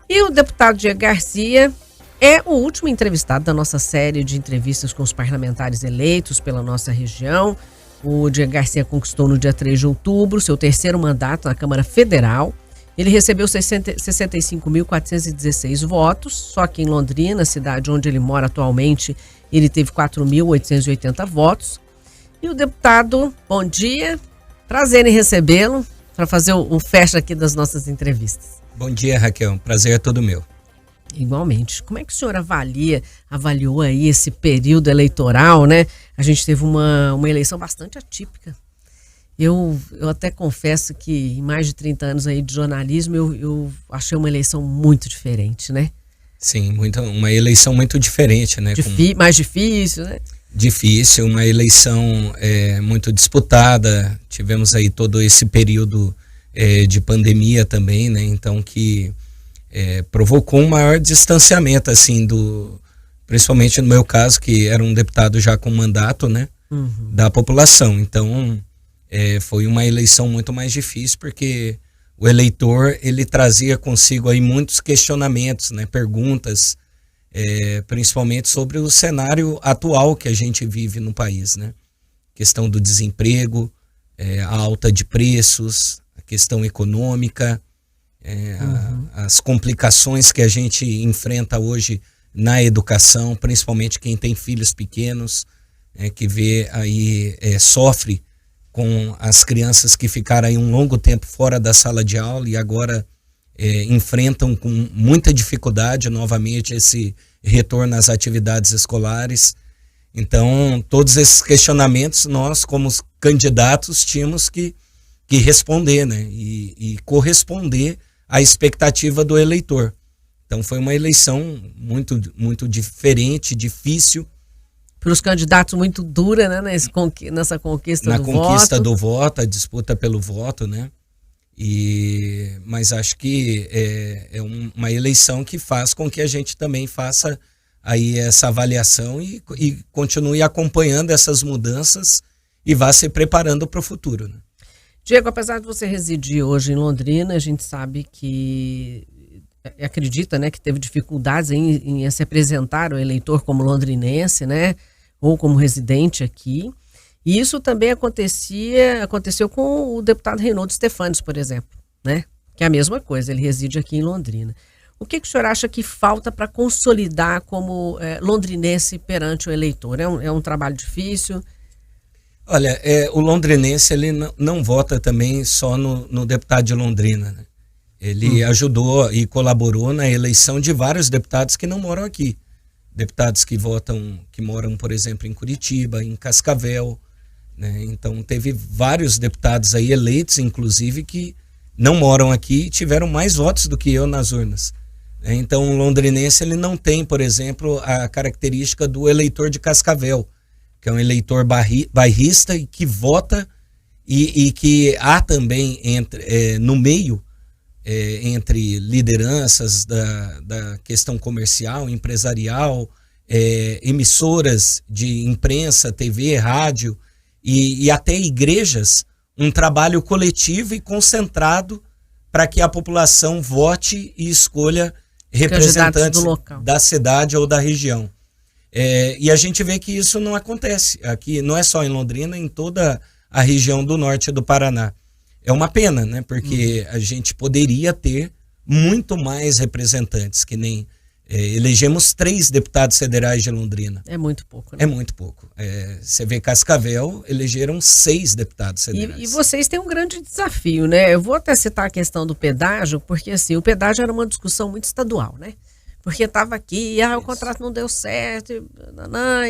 E o deputado Diego Garcia é o último entrevistado da nossa série de entrevistas com os parlamentares eleitos pela nossa região. O Diego Garcia conquistou no dia 3 de outubro seu terceiro mandato na Câmara Federal. Ele recebeu 65.416 votos, só que em Londrina, cidade onde ele mora atualmente, ele teve 4.880 votos. E o deputado, bom dia, prazer em recebê-lo para fazer o fecha aqui das nossas entrevistas. Bom dia, Raquel, prazer é todo meu. Igualmente. Como é que o senhor avaliou aí esse período eleitoral, né? A gente teve uma eleição bastante atípica. Eu até confesso que em mais de 30 anos aí de jornalismo, eu achei uma eleição muito diferente, né? Sim, uma eleição muito diferente, né? Mais difícil, né? Difícil, uma eleição muito disputada. Tivemos aí todo esse período de pandemia também, né? Então que provocou um maior distanciamento, assim, principalmente no meu caso, que era um deputado já com mandato, né? Da população. Então foi uma eleição muito mais difícil, porque o eleitor, ele trazia consigo aí muitos questionamentos, né, perguntas, principalmente sobre o cenário atual que a gente vive no país, né? Questão do desemprego, a alta de preços, a questão econômica, as complicações que a gente enfrenta hoje na educação, principalmente quem tem filhos pequenos, que vê aí, sofre com as crianças que ficaram aí um longo tempo fora da sala de aula e agora enfrentam com muita dificuldade novamente esse retorno às atividades escolares. Então, todos esses questionamentos nós, como candidatos, tínhamos que responder, né? E corresponder à expectativa do eleitor. Então, foi uma eleição muito, muito diferente, difícil. Para os candidatos muito dura, né, nessa conquista do voto. Na conquista do voto, a disputa pelo voto, né? Mas acho que é uma eleição que faz com que a gente também faça aí essa avaliação e continue acompanhando essas mudanças e vá se preparando para o futuro, né? Diego, apesar de você residir hoje em Londrina, a gente sabe que acredita, né, que teve dificuldades em se apresentar o eleitor como londrinense, né, ou como residente aqui. E isso também aconteceu com o deputado Reinaldo Stefanes, por exemplo, né, que é a mesma coisa, ele reside aqui em Londrina. O que o senhor acha que falta para consolidar como londrinense perante o eleitor? É um trabalho difícil? Olha, o londrinense, ele não vota também só no deputado de Londrina, né? Ele ajudou e colaborou na eleição de vários deputados que não moram aqui. Deputados que moram, por exemplo, em Curitiba, em Cascavel, né? Então teve vários deputados aí eleitos, inclusive, que não moram aqui e tiveram mais votos do que eu nas urnas. Então o londrinense, ele não tem, por exemplo, a característica do eleitor de Cascavel, que é um eleitor bairrista e que vota e que há também no meio, entre lideranças da questão comercial, empresarial, emissoras de imprensa, TV, rádio e até igrejas, um trabalho coletivo e concentrado para que a população vote e escolha representantes da cidade ou da região. E a gente vê que isso não acontece aqui, não é só em Londrina, em toda a região do norte do Paraná. É uma pena, né? Porque a gente poderia ter muito mais representantes, que nem elegemos 3 deputados federais de Londrina. É muito pouco, né? É muito pouco. Você vê Cascavel, elegeram 6 deputados federais. E vocês têm um grande desafio, né? Eu vou até citar a questão do pedágio, porque assim, o pedágio era uma discussão muito estadual, né? Porque estava aqui, o contrato não deu certo,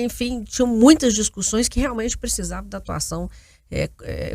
enfim, tinham muitas discussões que realmente precisavam da atuação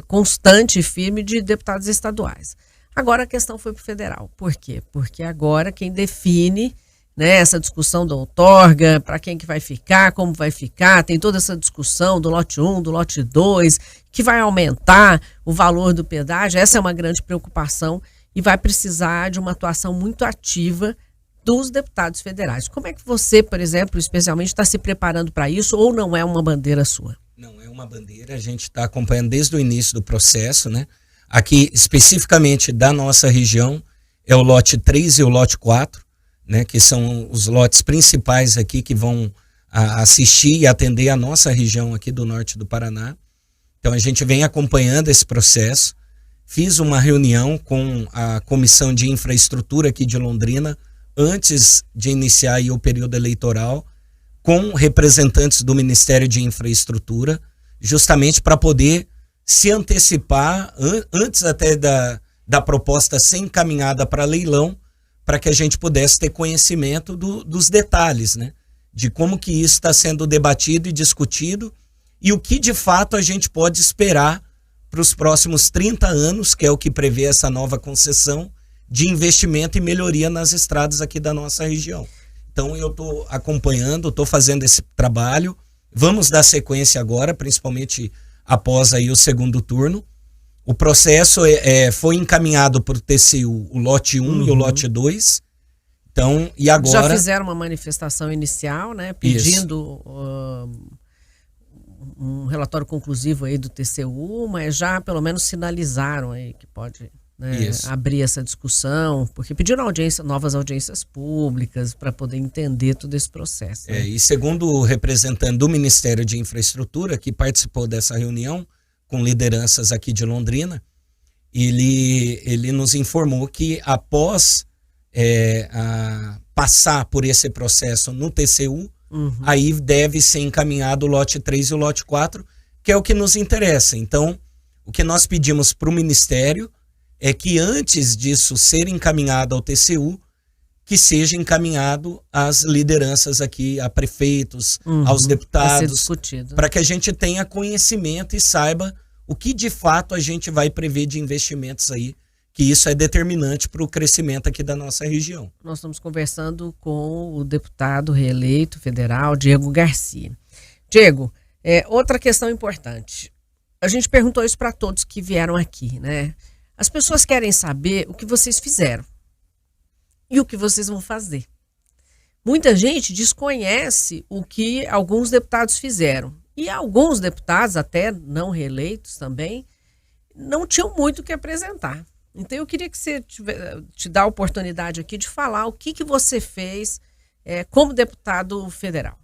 constante e firme de deputados estaduais. Agora a questão foi para o federal. Por quê? Porque agora quem define, né, essa discussão da outorga, para quem que vai ficar, como vai ficar, tem toda essa discussão do lote 1, do lote 2, que vai aumentar o valor do pedágio. Essa é uma grande preocupação e vai precisar de uma atuação muito ativa dos deputados federais. Como é que você, por exemplo, especialmente está se preparando para isso, ou não é uma bandeira sua? Não é uma bandeira, a gente está acompanhando desde o início do processo, né? Aqui, especificamente da nossa região, é o lote 3 e o lote 4. né, que são os lotes principais aqui que vão assistir e atender a nossa região aqui do norte do Paraná. Então a gente vem acompanhando esse processo. Fiz uma reunião com a Comissão de Infraestrutura aqui de Londrina, antes de iniciar aí o período eleitoral, com representantes do Ministério de Infraestrutura, justamente para poder se antecipar, antes até da proposta ser encaminhada para leilão, para que a gente pudesse ter conhecimento dos detalhes, né? De como que isso está sendo debatido e discutido, e o que de fato a gente pode esperar para os próximos 30 anos, que é o que prevê essa nova concessão de investimento e melhoria nas estradas aqui da nossa região. Então eu estou acompanhando, estou fazendo esse trabalho, vamos dar sequência agora, principalmente após aí o segundo turno. O processo foi encaminhado para o TCU, o lote 1 e o lote 2. Então, e agora... Já fizeram uma manifestação inicial, né, pedindo um relatório conclusivo aí do TCU, mas já pelo menos sinalizaram aí que pode, né, abrir essa discussão, porque pediram novas audiências públicas para poder entender todo esse processo. Né? E segundo o representante do Ministério de Infraestrutura, que participou dessa reunião com lideranças aqui de Londrina, ele nos informou que após passar por esse processo no TCU, aí deve ser encaminhado o lote 3 e o lote 4, que é o que nos interessa. Então, o que nós pedimos para o Ministério é que antes disso ser encaminhado ao TCU, que seja encaminhado às lideranças aqui, a prefeitos, aos deputados, para que a gente tenha conhecimento e saiba o que de fato a gente vai prever de investimentos aí, que isso é determinante para o crescimento aqui da nossa região. Nós estamos conversando com o deputado reeleito federal, Diego Garcia. Diego, outra questão importante. A gente perguntou isso para todos que vieram aqui, né? As pessoas querem saber o que vocês fizeram e o que vocês vão fazer. Muita gente desconhece o que alguns deputados fizeram. E alguns deputados, até não reeleitos também, não tinham muito o que apresentar. Então eu queria que você te dá a oportunidade aqui de falar o que você fez como deputado federal.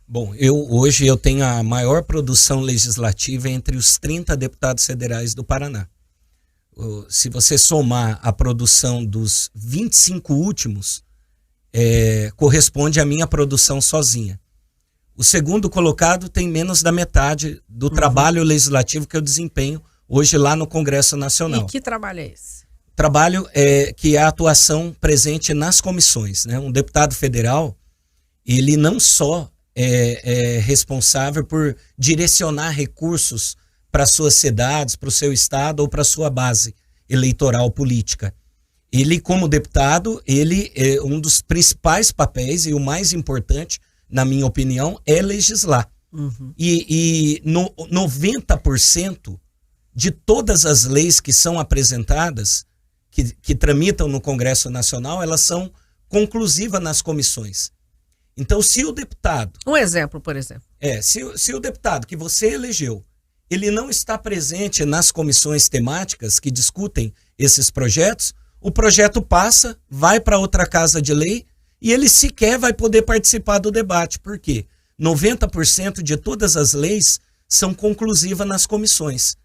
Bom, hoje eu tenho a maior produção legislativa entre os 30 deputados federais do Paraná. Se você somar a produção dos 25 últimos, corresponde à minha produção sozinha. O segundo colocado tem menos da metade do trabalho legislativo que eu desempenho hoje lá no Congresso Nacional. E que trabalho é esse? Trabalho que é a atuação presente nas comissões, né? Um deputado federal, ele não só é responsável por direcionar recursos para suas cidades, para o seu estado ou para a sua base eleitoral política. Ele, como deputado, um dos principais papéis e o mais importante, na minha opinião, é legislar. E 90% de todas as leis que são apresentadas, que tramitam no Congresso Nacional, elas são conclusivas nas comissões. Então, se o deputado... Um exemplo, por exemplo. Se o deputado que você elegeu, ele não está presente nas comissões temáticas que discutem esses projetos, o projeto passa, vai para outra casa de lei e ele sequer vai poder participar do debate. Por quê? 90% de todas as leis são conclusivas nas comissões.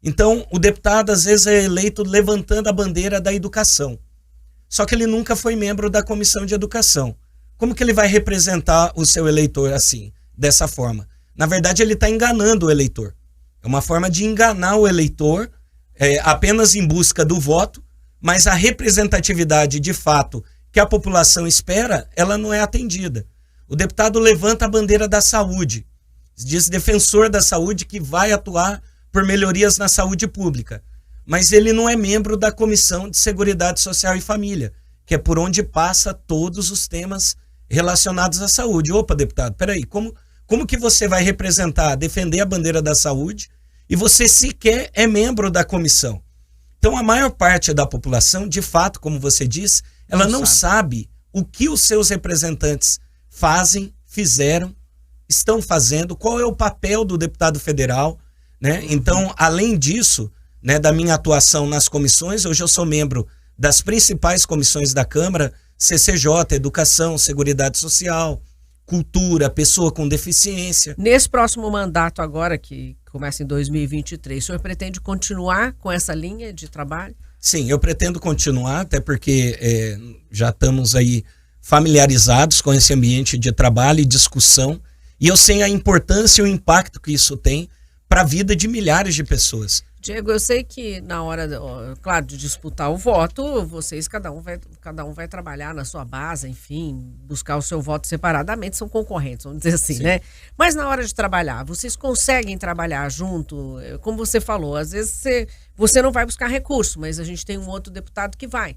Então, o deputado às vezes é eleito levantando a bandeira da educação. Só que ele nunca foi membro da comissão de educação. Como que ele vai representar o seu eleitor assim, dessa forma? Na verdade, ele está enganando o eleitor. É uma forma de enganar o eleitor, apenas em busca do voto, mas a representatividade de fato que a população espera, ela não é atendida. O deputado levanta a bandeira da saúde, diz defensor da saúde que vai atuar por melhorias na saúde pública, mas ele não é membro da Comissão de Seguridade Social e Família, que é por onde passa todos os temas relacionados à saúde. Opa, deputado, peraí, como que você vai representar, defender a bandeira da saúde e você sequer é membro da comissão? Então a maior parte da população, de fato, como você disse, ela não sabe o que os seus representantes fazem, fizeram, estão fazendo, qual é o papel do deputado federal, né? Então, além disso, né, da minha atuação nas comissões, hoje eu sou membro das principais comissões da Câmara, CCJ, educação, seguridade social, cultura, pessoa com deficiência. Nesse próximo mandato agora, que começa em 2023, o senhor pretende continuar com essa linha de trabalho? Sim, eu pretendo continuar, até porque já estamos aí familiarizados com esse ambiente de trabalho e discussão, e eu sei a importância e o impacto que isso tem para a vida de milhares de pessoas. Diego, eu sei que na hora, claro, de disputar o voto, vocês, cada um vai trabalhar na sua base, enfim, buscar o seu voto separadamente, são concorrentes, vamos dizer assim, né? Mas na hora de trabalhar, vocês conseguem trabalhar junto? Como você falou, às vezes você não vai buscar recurso, mas a gente tem um outro deputado que vai,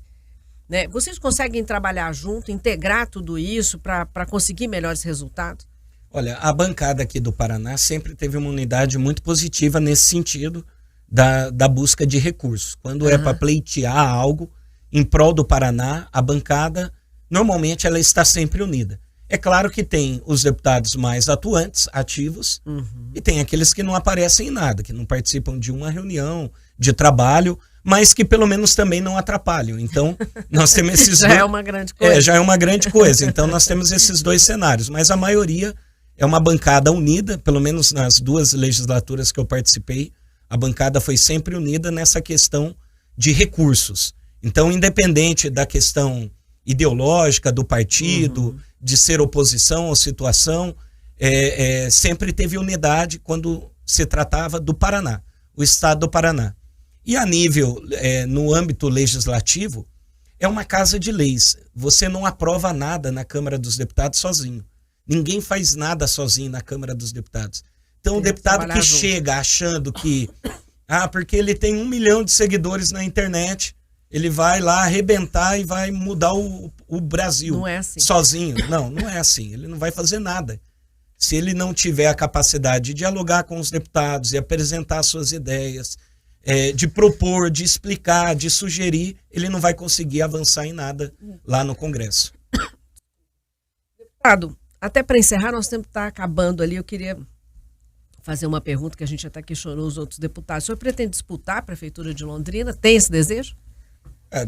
né? Vocês conseguem trabalhar junto, integrar tudo isso para conseguir melhores resultados? Olha, a bancada aqui do Paraná sempre teve uma unidade muito positiva nesse sentido, da busca de recursos. Quando é para pleitear algo em prol do Paraná, a bancada, normalmente, ela está sempre unida. É claro que tem os deputados mais atuantes, ativos, e tem aqueles que não aparecem em nada, que não participam de uma reunião de trabalho, mas que pelo menos também não atrapalham. Então, nós temos esses já é uma grande coisa. Já é uma grande coisa. Então, nós temos esses dois cenários, mas a maioria é uma bancada unida, pelo menos nas 2 legislaturas que eu participei, a bancada foi sempre unida nessa questão de recursos. Então, independente da questão ideológica do partido, de ser oposição ou situação, sempre teve unidade quando se tratava do Paraná, o estado do Paraná. E a nível, no âmbito legislativo, é uma casa de leis. Você não aprova nada na Câmara dos Deputados sozinho. Ninguém faz nada sozinho na Câmara dos Deputados. Então, o deputado que chega achando que, porque ele tem 1 milhão de seguidores na internet, ele vai lá arrebentar e vai mudar o Brasil. Não é assim. Sozinho. Não é assim. Ele não vai fazer nada. Se ele não tiver a capacidade de dialogar com os deputados e apresentar suas ideias, de propor, de explicar, de sugerir, ele não vai conseguir avançar em nada lá no Congresso. Deputado, até para encerrar, nosso tempo está acabando ali, eu queria fazer uma pergunta que a gente até questionou os outros deputados. O senhor pretende disputar a Prefeitura de Londrina? Tem esse desejo?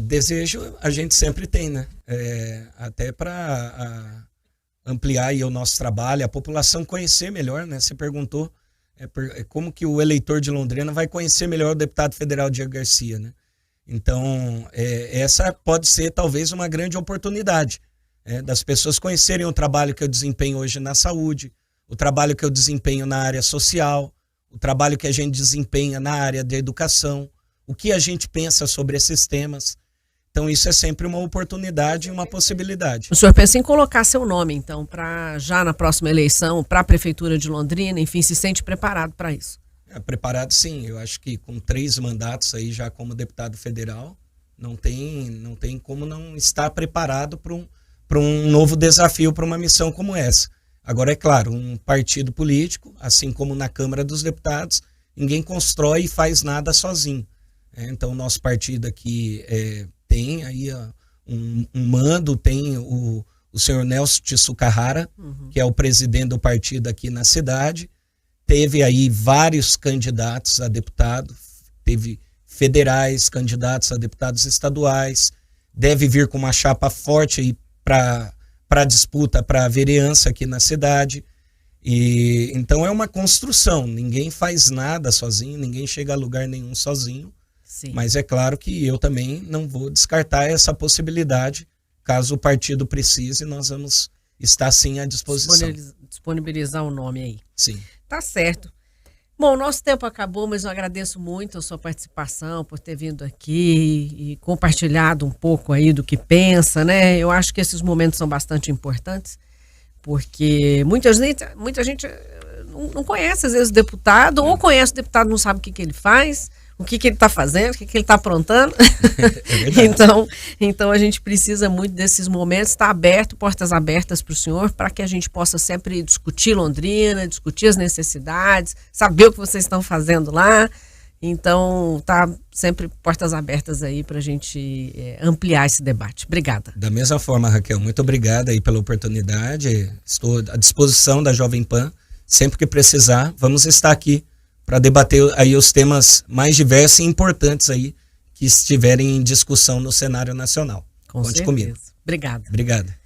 Desejo a gente sempre tem, né? Até para ampliar aí o nosso trabalho, a população conhecer melhor, né? Você perguntou como que o eleitor de Londrina vai conhecer melhor o deputado federal Diego Garcia, né? Então, essa pode ser talvez uma grande oportunidade das pessoas conhecerem o trabalho que eu desempenho hoje na saúde, o trabalho que eu desempenho na área social, o trabalho que a gente desempenha na área da educação, o que a gente pensa sobre esses temas. Então isso é sempre uma oportunidade e uma possibilidade. O senhor pensa em colocar seu nome, então, já na próxima eleição, para a Prefeitura de Londrina, enfim, se sente preparado para isso? Preparado sim, eu acho que com 3 mandatos aí já como deputado federal, não tem como não estar preparado para um novo desafio, para uma missão como essa. Agora, é claro, um partido político, assim como na Câmara dos Deputados, ninguém constrói e faz nada sozinho. Então, o nosso partido aqui tem aí um mando, tem o senhor Nelson Tsukahara, que é o presidente do partido aqui na cidade. Teve aí vários candidatos a deputado, teve federais, candidatos a deputados estaduais, deve vir com uma chapa forte aí para disputa para a vereança aqui na cidade. E então é uma construção, ninguém faz nada sozinho, ninguém chega a lugar nenhum sozinho. Sim. Mas é claro que eu também não vou descartar essa possibilidade, caso o partido precise, nós vamos estar sim à disposição. Disponibilizar o nome aí. Sim. Tá certo. Bom, nosso tempo acabou, mas eu agradeço muito a sua participação, por ter vindo aqui e compartilhado um pouco aí do que pensa, né? Eu acho que esses momentos são bastante importantes, porque muita gente não conhece, às vezes, o deputado, ou conhece o deputado, não sabe o que ele faz, o que ele está fazendo, o que ele está aprontando. Então a gente precisa muito desses momentos, está aberto, portas abertas para o senhor, para que a gente possa sempre discutir Londrina, discutir as necessidades, saber o que vocês estão fazendo lá. Então, tá sempre portas abertas aí para a gente ampliar esse debate. Obrigada. Da mesma forma, Raquel, muito obrigada aí pela oportunidade. Estou à disposição da Jovem Pan. Sempre que precisar, vamos estar aqui para debater aí os temas mais diversos e importantes aí que estiverem em discussão no cenário nacional. Com Conte certeza. comigo. Obrigada. Obrigado.